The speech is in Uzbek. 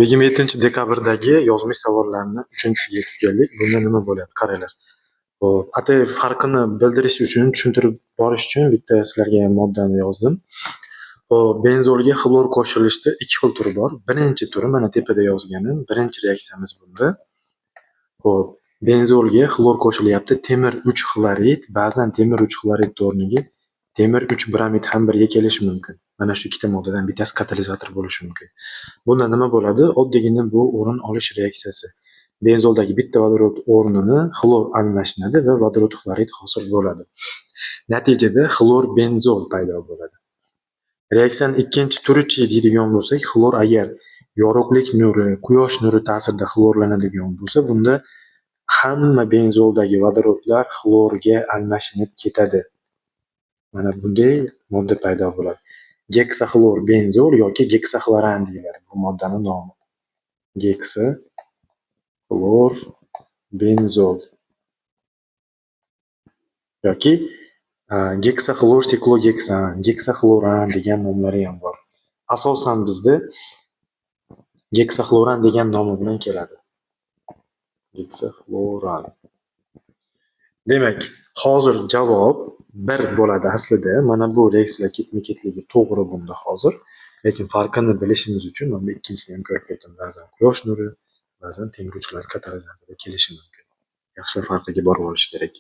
27-dekabrdagi yozma savollarni 3-siga yetib keldik. Bunda nima bo'lyapti? Qaranglar. Xo'p, atay farqini bildirish uchun, tushuntirib borish uchun bitta sizlarga moddani yozdim. Xo'p, benzolga xlor qo'shilishda ikki xil turi bor. Birinchi turi mana tepada yozganim, birinchi reaksiyamiz bunda. Xo'p, benzolga xlor qo'shilyapti. Temir 3 xlorid, ba'zan temir 3 xlorid o'rniga temir 3 bromid ham birga kelishi mumkin. Mana shu ikkita moddadan bittasi katalizator bo'lishi mumkin. Bunda nima bo'ladi? Oddiygina bu o'rin olish reaksiyasi. Benzoldagi bitta vodorod o'rnini xlor almashinadi va vodorod xlorid hosil bo'ladi. Natijada xlor benzol paydo bo'ladi. Reaksiyaning ikkinchi turichi deydigan bo'lsak, xlor agar yorug'lik nuri, quyosh nuri ta'sirida xlorlanadigan bo'lsa, bunda hamma benzoldagi vodorodlar xlorga almashinib ketadi. Mana bunday modda paydo bo'ladi. Geksaxlor benzol yoki geksaxloran deyiladi bu moddaning nomi. Geksaxlor benzol yoki geksaxlor siklogeksan, geksaxloran degan nomlari ham bor. Asosan bizda geksaxloran degan nomi bilan keladi. Geksaxloran. Demak, hozir javob 1 bo'ladi aslida. Mana bu reaksiyalar ketma-ketligi to'g'ri bunda hozir. Lekin farqini bilishimiz uchun mana ikkinchisini ham ko'rib ketdim. Ba'zan quyosh nuri, ba'zan temir uchlar katalizatorda kelishi mumkin. Yaxshi farqiga borib olish kerak.